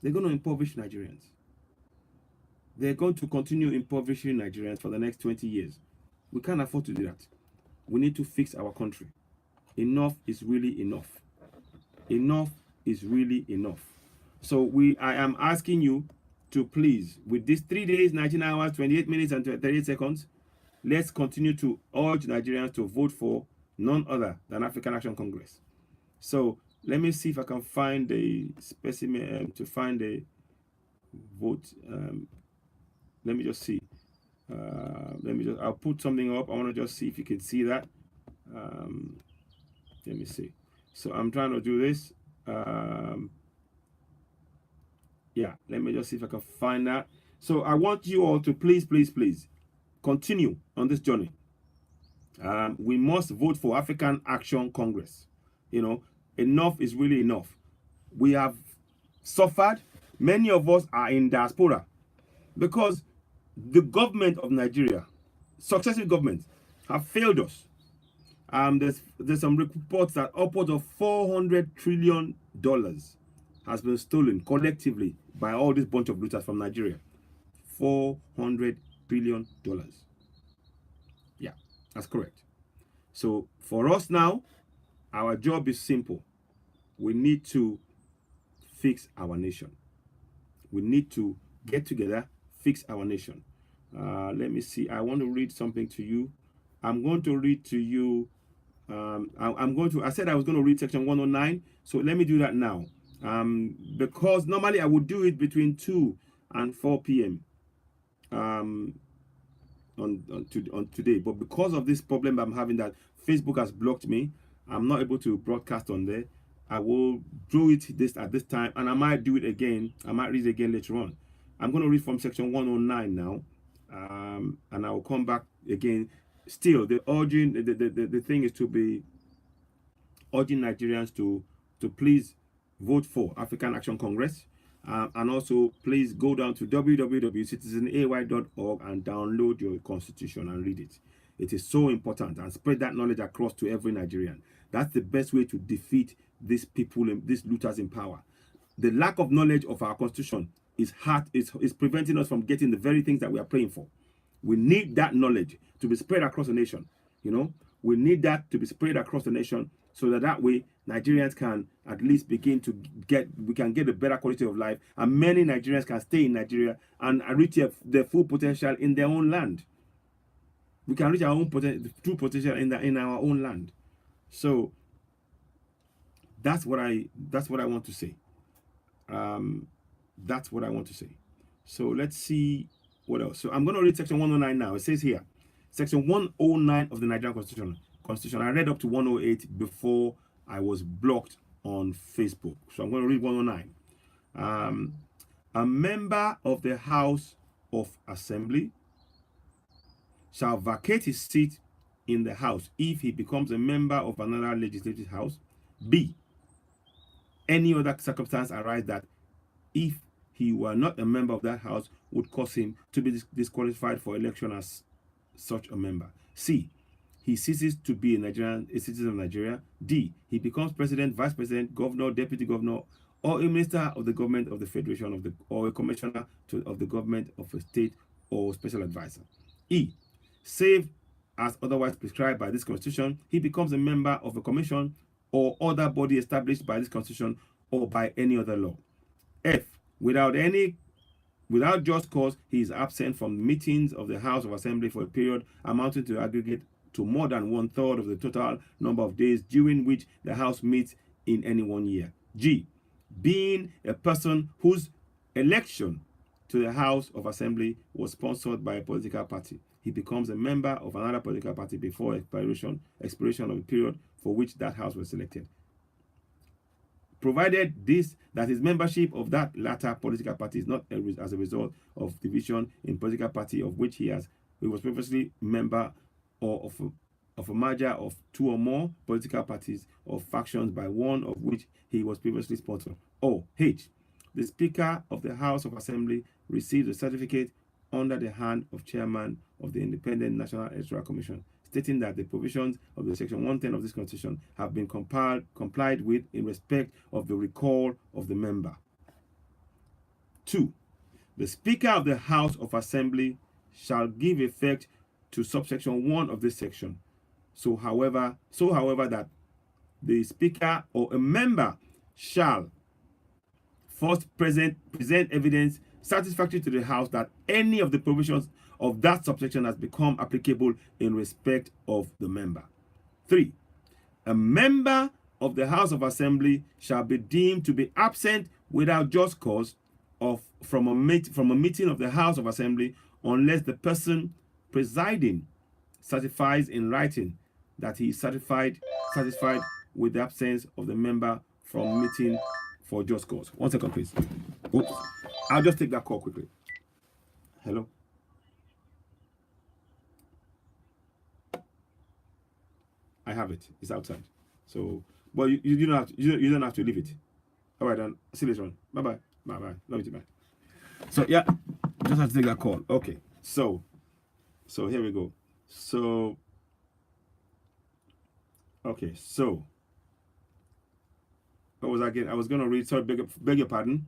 They're going to impoverish Nigerians. They're going to continue impoverishing Nigerians for the next 20 years. We can't afford to do that. We need to fix our country. Enough is really enough. Enough is really enough. So I am asking you to please, with these 3 days, 19 hours, 28 minutes, and 38 seconds, let's continue to urge Nigerians to vote for none other than African Action Congress. So let me see if I can find a specimen to find a vote. Let me just see. I'll put something up. I want to just see if you can see that. Let me see. So I'm trying to do this. Yeah, let me just see if I can find that. So I want you all to please, please, please continue on this journey. We must vote for African Action Congress. You know, enough is really enough. We have suffered. Many of us are in diaspora because the government of Nigeria, successive governments, have failed us. There's some reports that upwards of $400 trillion has been stolen collectively by all this bunch of looters from Nigeria. $400 billion. Yeah, that's correct. So for us now, our job is simple. We need to fix our nation. We need to get together, fix our nation. Let me see. I want to read something to you. I'm going to read to you. I said I was going to read section 109. So let me do that now. Because normally I would do it between 2 and 4 p.m. On today. But because of this problem I'm having that Facebook has blocked me, I'm not able to broadcast on there. I will do it at this time, and I might do it again. I might read it again later on. I'm going to read from section 109 now, and I will come back again. Still, the thing is to be urging Nigerians to please vote for African Action Congress, and also please go down to www.citizenay.org and download your constitution and read it. It is so important, and spread that knowledge across to every Nigerian. That's the best way to defeat these people, these looters in power. The lack of knowledge of our constitution is preventing us from getting the very things that we are praying for. We need that knowledge to be spread across the nation. You know, we need that to be spread across the nation, so that way Nigerians can at least begin to we can get a better quality of life, and many Nigerians can stay in Nigeria and reach their full potential in their own land. we can reach our own true potential in our own land. So that's what I want to say. That's what I want to say. So let's see what else. So I'm going to read section 109 now. It says here, section 109 of the Nigerian Constitution. I read up to 108 before I was blocked on Facebook. So I'm going to read 109. A member of the House of Assembly shall vacate his seat in the House if he becomes a member of another legislative house. B, any other circumstance arise that, if he were not a member of that house, would cause him to be disqualified for election as such a member. C, he ceases to be a citizen of Nigeria. D, he becomes president, vice president, governor, deputy governor, or a minister of the government of the federation or a commissioner of the government of a state or special advisor. E, save as otherwise prescribed by this constitution, he becomes a member of a commission or other body established by this constitution or by any other law. F, without just cause, he is absent from meetings of the House of Assembly for a period amounting to aggregate to more than 1/3 of the total number of days during which the House meets in any 1 year. G, being a person whose election to the House of Assembly was sponsored by a political party, he becomes a member of another political party before expiration of the period for which that house was selected, provided that his membership of that latter political party is not as a result of division in political party of which he was previously member, or of a merger of two or more political parties or factions by one of which he was previously sponsored. Or H, the Speaker of the House of Assembly receives a certificate under the hand of Chairman of the Independent National Electoral Commission, stating that the provisions of the section 110 of this Constitution have been complied with in respect of the recall of the member. 2. The Speaker of the House of Assembly shall give effect to subsection 1 of this section. So however that the Speaker or a member shall first present evidence satisfactory to the House that any of the provisions of that subsection has become applicable in respect of the member. 3. A member of the House of Assembly shall be deemed to be absent without just cause from a meeting of the House of Assembly unless the person presiding certifies in writing that he is satisfied with the absence of the member from meeting for just cause. 1 second, please. Oops. I'll just take that call quickly. Hello? I have it. It's outside. So, but you don't have to leave it. All right, then. See you later on. Bye-bye. Bye-bye. Love you too. Bye. So, yeah. Just have to take that call. Okay. So here we go. So, okay. So, what was I again? I was going to read, sorry, beg your pardon.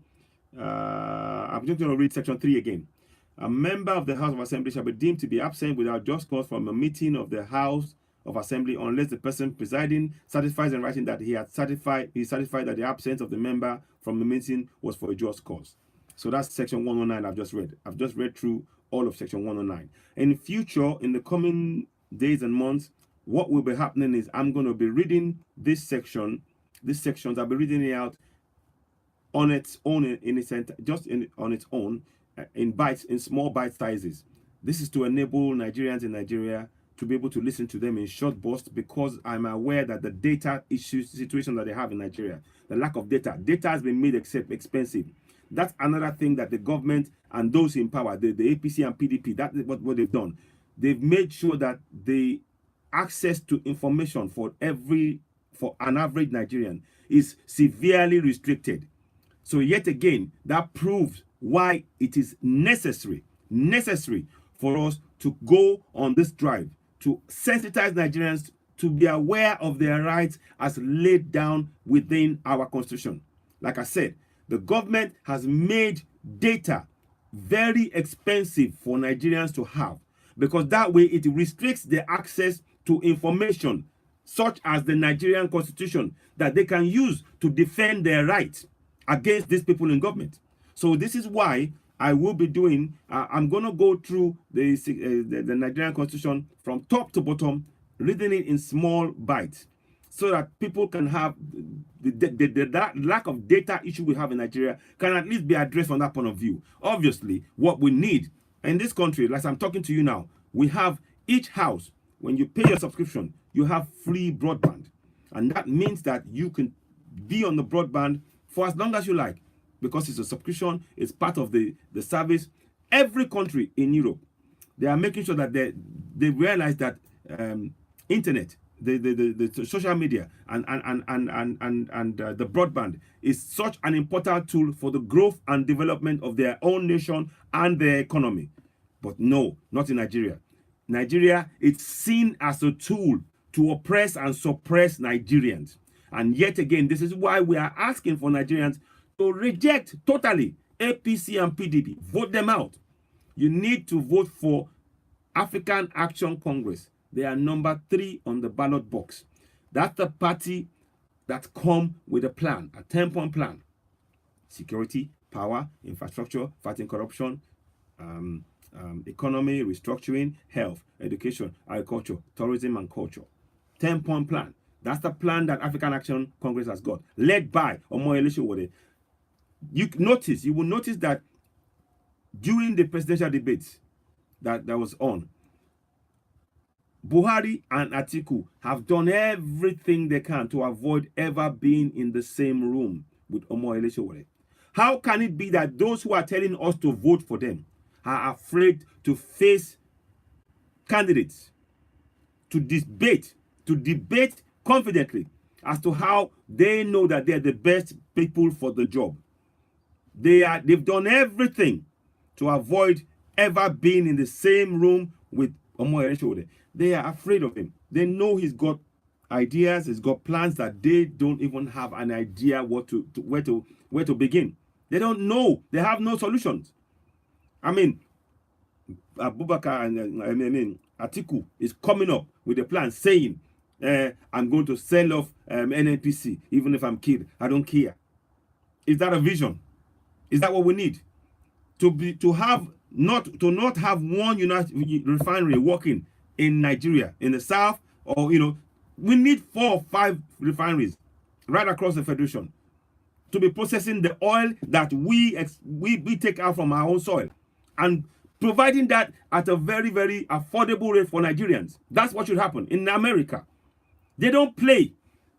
I'm just going to read section 3 again. A member of the House of Assembly shall be deemed to be absent without just cause from a meeting of the House of Assembly unless the person presiding certifies in writing that he is certified that the absence of the member from the meeting was for a just cause. So that's section 109 I've just read. I've just read through all of section 109. In future, in the coming days and months, what will be happening is I'm going to be reading these sections. I'll be reading it out on its own, on its own, in small bite sizes. This is to enable Nigerians in Nigeria to be able to listen to them in short bursts, because I'm aware that the data situation that they have in Nigeria, the lack of data has been made expensive. That's another thing that the government and those in power, the APC and PDP, that is what they've done. They've made sure that the access to information for an average Nigerian is severely restricted. So yet again, that proves why it is necessary for us to go on this drive to sensitize Nigerians to be aware of their rights as laid down within our Constitution. Like I said, the government has made data very expensive for Nigerians to have, because that way it restricts their access to information such as the Nigerian Constitution that they can use to defend their rights against these people in government. So this is why I will be doing, I'm going to go through the Nigerian Constitution from top to bottom, reading it in small bites, so that people can have that lack of data issue we have in Nigeria can at least be addressed from that point of view. Obviously, what we need in this country, like I'm talking to you now, we have each house, when you pay your subscription, you have free broadband. And that means that you can be on the broadband for as long as you like, because it's a subscription, it's part of the service. Every country in Europe, they are making sure that they realize that internet, the social media and the broadband is such an important tool for the growth and development of their own nation and their economy. But no, not in Nigeria. Nigeria, it's seen as a tool to oppress and suppress Nigerians. And yet again, this is why we are asking for Nigerians to reject totally APC and PDP. Vote them out. You need to vote for African Action Congress. They are number 3 on the ballot box. That's the party that come with a plan, a 10-point plan. Security, power, infrastructure, fighting corruption, economy, restructuring, health, education, agriculture, tourism, and culture. 10-point plan. That's the plan that African Action Congress has got, led by Omoyele Sowore. You will notice that during the presidential debates that was on, Buhari and Atiku have done everything they can to avoid ever being in the same room with Omoyele Sowore. How can it be that those who are telling us to vote for them are afraid to face candidates, to debate confidently as to how they know that they're the best people for the job? They've done everything to avoid ever being in the same room with Omoyele Sowore. They are afraid of him. They know he's got ideas, he's got plans that they don't even have an idea where to begin. They don't know. They have no solutions. I mean, Abubakar and Atiku is coming up with a plan saying, I'm going to sell off NNPC even if I'm killed. I don't care. Is that a vision? Is that what we need? To not have one united refinery working in Nigeria, in the south, or we need 4 or 5 refineries right across the federation to be processing the oil that we take out from our own soil and providing that at a very, very affordable rate for Nigerians. That's what should happen. In America, they don't play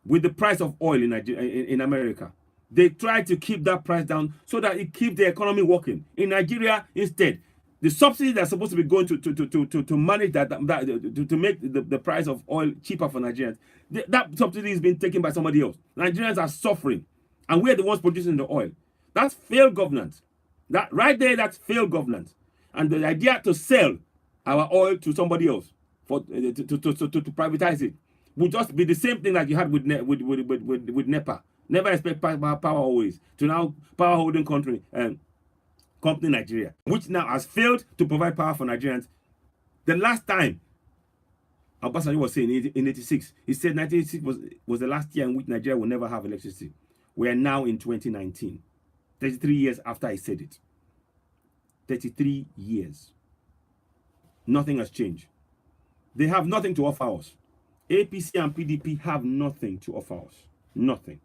with the price of oil in America. They try to keep that price down so that it keeps the economy working. In Nigeria, instead, the subsidies that are supposed to be going to manage that to make the price of oil cheaper for Nigerians, that subsidy is being taken by somebody else. Nigerians are suffering, and we're the ones producing the oil. That's failed governance. That right there, that's failed governance. And the idea to sell our oil to somebody else to privatize it would just be the same thing that you had with NEPA. Never expect power always to now power holding company Nigeria, which now has failed to provide power for Nigerians. The last time Obasanjo was saying in 86, he said 1986 was the last year in which Nigeria will never have electricity. We are now in 2019, 33 years after I said it. 33 years. Nothing has changed. They have nothing to offer us. APC and PDP have nothing to offer us. Nothing.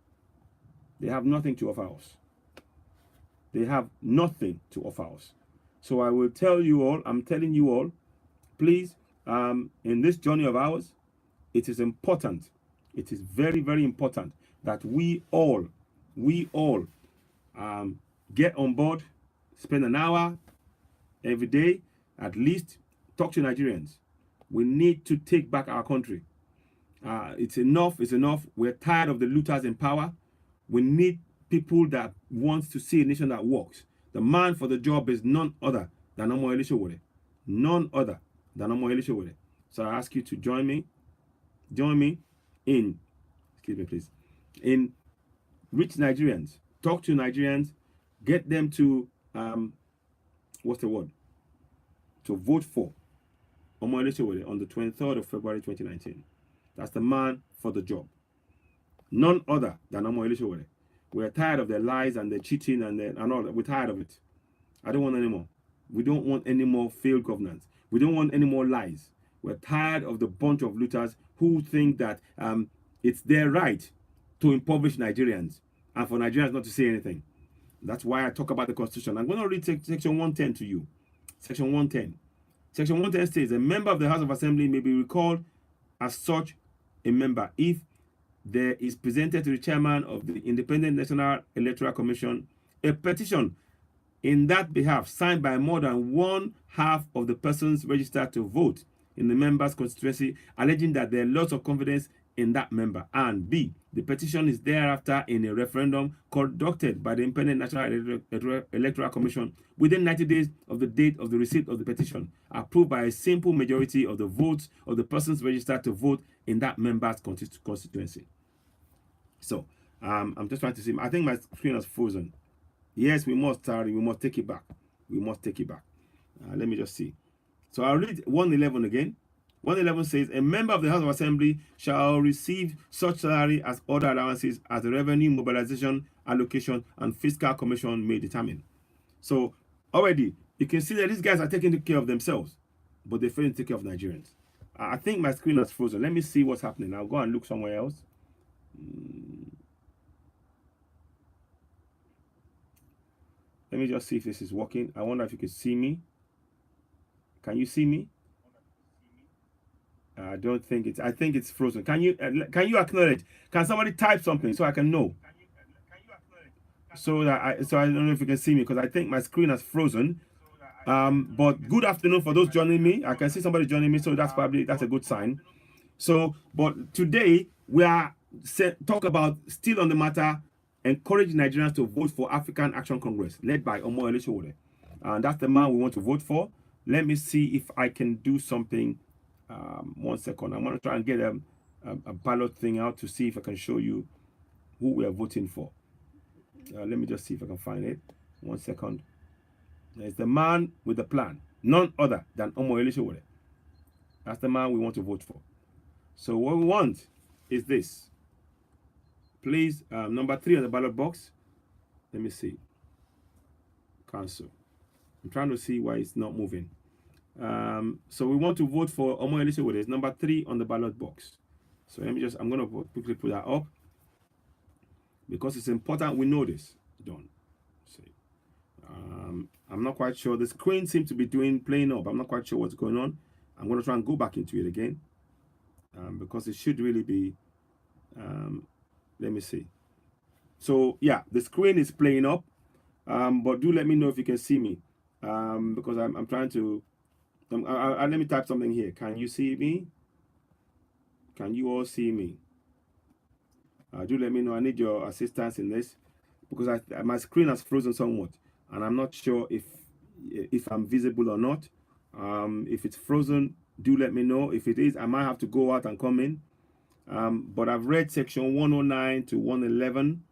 They have nothing to offer us. They have nothing to offer us. So I will tell you all, I'm telling you all, please, in this journey of ours, it is important. It is very, very important that we all get on board, spend an hour every day, at least, talk to Nigerians. We need to take back our country. It's enough. We're tired of the looters in power. We need people that want to see a nation that works. The man for the job is none other than Omoyele Sowore. None other than Omoyele Sowore. So I ask you to join me in, excuse me please, in reach Nigerians, talk to Nigerians, get them to, what's the word? To vote for Omoyele Sowore on the 23rd of February 2019. That's the man for the job. None other than Omoyele Sowore. We're tired of their lies and their cheating and all that. We're tired of it. I don't want any more. We don't want any more failed governance. We don't want any more lies. We're tired of the bunch of looters who think that it's their right to impoverish Nigerians and for Nigerians not to say anything. That's why I talk about the Constitution. I'm going to read section 110 to you. Section 110. Section 110 states, a member of the House of Assembly may be recalled as such a member if there is presented to the chairman of the Independent National Electoral Commission a petition in that behalf signed by more than one half of the persons registered to vote in the member's constituency, alleging that there are lots of confidence in that member. And B, the petition is thereafter in a referendum conducted by the Independent National Electoral Commission within 90 days of the date of the receipt of the petition, approved by a simple majority of the votes of the persons registered to vote in that member's constituency. So, I'm just trying to see. I think my screen has frozen. Yes, we must take it back. We must take it back. Let me just see. So I'll read 111 again. 111 says, a member of the House of Assembly shall receive such salary as other allowances as the Revenue Mobilization, Allocation, and Fiscal Commission may determine. So already, you can see that these guys are taking care of themselves, but they fail to take care of Nigerians. I think my screen has frozen. Let me see what's happening. I'll go and look somewhere else. Let me just see if this is working. I wonder if you can see me. Can you see me? I don't think it's. I think it's frozen. Can you acknowledge? Can somebody type something so I can know? So that I don't know if you can see me because I think my screen has frozen. But good afternoon for those joining me. I can see somebody joining me, so that's a good sign. So, but today we are talk about still on the matter, encourage Nigerians to vote for African Action Congress led by Omoyele Sowore, and that's the man we want to vote for. Let me see if I can do something. 1 second. I'm going to try and get a ballot thing out to see if I can show you who we are voting for. Let me just see if I can find it. 1 second. There's the man with the plan, none other than Omoyele Sowore. That's the man we want to vote for. So what we want is this. Please, number 3 on the ballot box. Let me see. Cancel. I'm trying to see why it's not moving. So we want to vote for Omoyele Sowore. It's number 3 on the ballot box. So I'm going to quickly put that up because it's important we know this. Done. See. I'm not quite sure. The screen seems to be playing up. I'm not quite sure what's going on. I'm going to try and go back into it again because it should really be. Let me see. So yeah, the screen is playing up, but do let me know if you can see me because I'm trying to. Let me type something here. Can you see me? Can you all see me? Do let me know. I need your assistance in this because my screen has frozen somewhat, and I'm not sure if I'm visible or not. If it's frozen, do let me know. If it is, I might have to go out and come in. But I've read section 109 to 111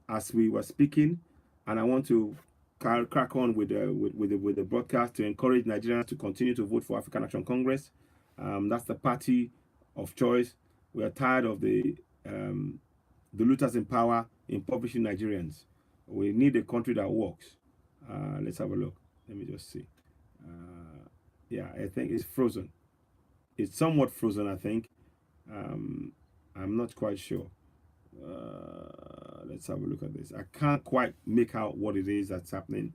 as we were speaking, and I want to crack on with the broadcast to encourage Nigerians to continue to vote for African Action Congress. That's the party of choice. We are tired of the looters in power impoverishing Nigerians. We need a country that works. Let's have a look. Let me just see. Yeah, I think it's frozen. It's somewhat frozen, I think. I'm not quite sure. Let's have a look at this. I can't quite make out what it is that's happening.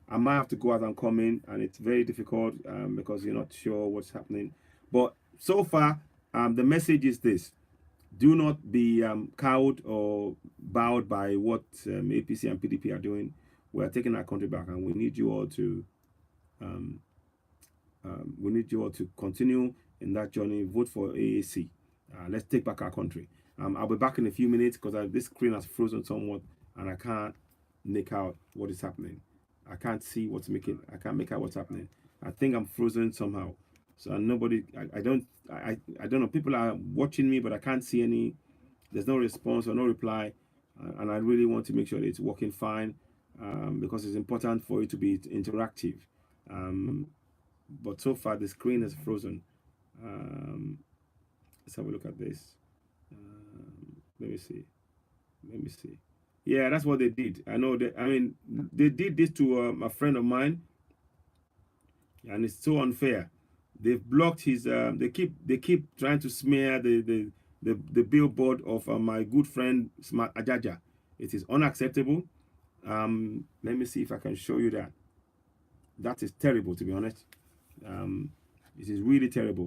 I might have to go out and come in, and it's very difficult because you're not sure what's happening. But so far, the message is this: do not be cowed or bowed by what APC and PDP are doing. We are taking our country back, and we need you all to continue in that journey. Vote for AAC. Let's take back our country. I'll be back in a few minutes because this screen has frozen somewhat, and I can't make out what is happening. I can't see what's making. I can't make out what's happening. I think I'm frozen somehow. So nobody. I don't know. People are watching me, but I can't see any. There's no response or no reply, and I really want to make sure that it's working fine because it's important for it to be interactive. But so far the screen is frozen. Let's have a look at this. Let me see. Yeah, that's what they did. I know that. I mean, they did this to a friend of mine, and it's so unfair. They've blocked his. They keep trying to smear the billboard of my good friend Smart Ajaja. It is unacceptable. Let me see if I can show you that. That is terrible, to be honest. It is really terrible.